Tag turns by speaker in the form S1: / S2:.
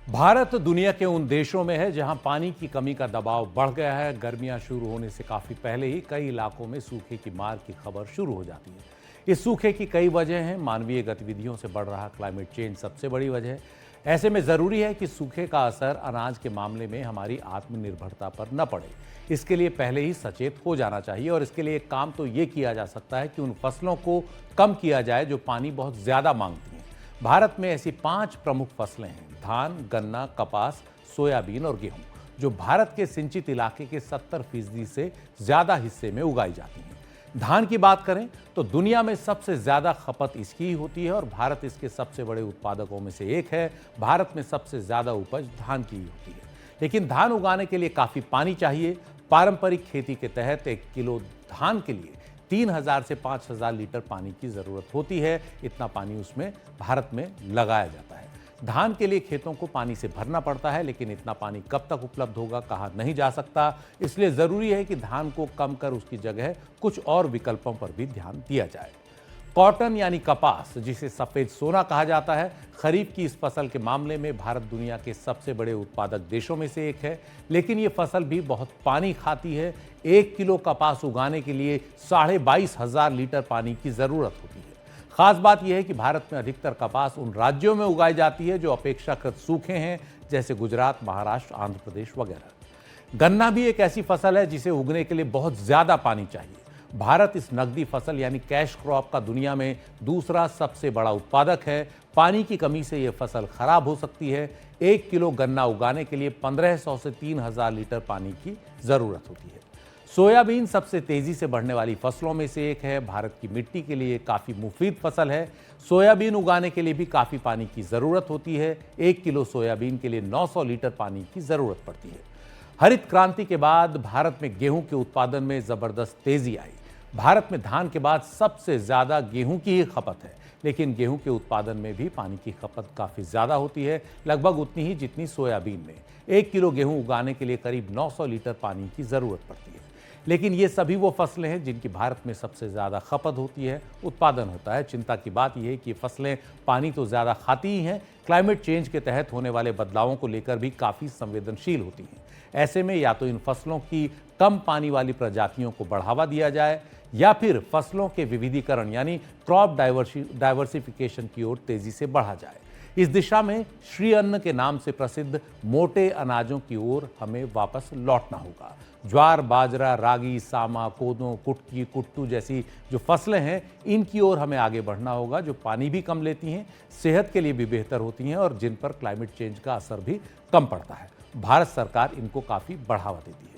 S1: भारत दुनिया के उन देशों में है जहां पानी की कमी का दबाव बढ़ गया है। गर्मियां शुरू होने से काफी पहले ही कई इलाकों में सूखे की मार की खबर शुरू हो जाती है। इस सूखे की कई वजह हैं। मानवीय गतिविधियों से बढ़ रहा क्लाइमेट चेंज सबसे बड़ी वजह है। ऐसे में जरूरी है कि सूखे का असर अनाज के मामले में हमारी आत्मनिर्भरता पर न पड़े। इसके लिए पहले ही सचेत हो जाना चाहिए और इसके लिए एक काम तो ये किया जा सकता है कि उन फसलों को कम किया जाए जो पानी बहुत ज्यादा मांगती हैं। भारत में ऐसी 5 प्रमुख फसलें हैं: धान, गन्ना, कपास, सोयाबीन और गेहूं, जो भारत के सिंचित इलाके के 70% से ज्यादा हिस्से में उगाई जाती हैं। धान की बात करें तो दुनिया में सबसे ज्यादा खपत इसकी ही होती है और भारत इसके सबसे बड़े उत्पादकों में से एक है। भारत में सबसे ज्यादा उपज धान की ही होती है, लेकिन धान उगाने के लिए काफी पानी चाहिए। पारंपरिक खेती के तहत 1 किलो धान के लिए 3000 से 5000 लीटर पानी की जरूरत होती है। इतना पानी उसमें भारत में लगाया जाता है। धान के लिए खेतों को पानी से भरना पड़ता है, लेकिन इतना पानी कब तक उपलब्ध होगा कहा नहीं जा सकता। इसलिए जरूरी है कि धान को कम कर उसकी जगह कुछ और विकल्पों पर भी ध्यान दिया जाए। कॉटन यानी कपास, जिसे सफेद सोना कहा जाता है, खरीफ की इस फसल के मामले में भारत दुनिया के सबसे बड़े उत्पादक देशों में से एक है, लेकिन ये फसल भी बहुत पानी खाती है। 1 किलो कपास उगाने के लिए 22,500 लीटर पानी की जरूरत होती है। खास बात यह है कि भारत में अधिकतर कपास उन राज्यों में उगाई जाती है जो अपेक्षाकृत सूखे हैं, जैसे गुजरात, महाराष्ट्र, आंध्र प्रदेश वगैरह। गन्ना भी एक ऐसी फसल है जिसे उगने के लिए बहुत ज्यादा पानी चाहिए। भारत इस नकदी फसल यानी कैश क्रॉप का दुनिया में दूसरा सबसे बड़ा उत्पादक है। पानी की कमी से यह फसल खराब हो सकती है। 1 किलो गन्ना उगाने के लिए 1500 से 3000 लीटर पानी की जरूरत होती है। सोयाबीन सबसे तेजी से बढ़ने वाली फसलों में से एक है। भारत की मिट्टी के लिए काफी मुफीद फसल है। सोयाबीन उगाने के लिए भी काफी पानी की जरूरत होती है। 1 किलो सोयाबीन के लिए 900 लीटर पानी की जरूरत पड़ती है। हरित क्रांति के बाद भारत में गेहूं के उत्पादन में जबरदस्त तेजी आई। भारत में धान के बाद सबसे ज्यादा गेहूं की ही खपत है, लेकिन गेहूं के उत्पादन में भी पानी की खपत काफी ज्यादा होती है, लगभग उतनी ही जितनी सोयाबीन में। 1 किलो गेहूं उगाने के लिए करीब 900 लीटर पानी की जरूरत पड़ती है। लेकिन ये सभी वो फसलें हैं जिनकी भारत में सबसे ज्यादा खपत होती है, उत्पादन होता है। चिंता की बात यह है कि ये फसलें पानी तो ज्यादा खाती ही हैं, क्लाइमेट चेंज के तहत होने वाले बदलावों को लेकर भी काफी संवेदनशील होती हैं। ऐसे में या तो इन फसलों की कम पानी वाली प्रजातियों को बढ़ावा दिया जाए या फिर फसलों के विविधीकरण यानी क्रॉप डाइवर्सिफिकेशन की ओर तेजी से बढ़ा जाए। इस दिशा में श्री अन्न के नाम से प्रसिद्ध मोटे अनाजों की ओर हमें वापस लौटना होगा। ज्वार, बाजरा, रागी, सामा, कोदो, कुटकी, कुट्टू जैसी जो फसलें हैं, इनकी ओर हमें आगे बढ़ना होगा, जो पानी भी कम लेती हैं, सेहत के लिए भी बेहतर होती हैं और जिन पर क्लाइमेट चेंज का असर भी कम पड़ता है। भारत सरकार इनको काफी बढ़ावा देती है।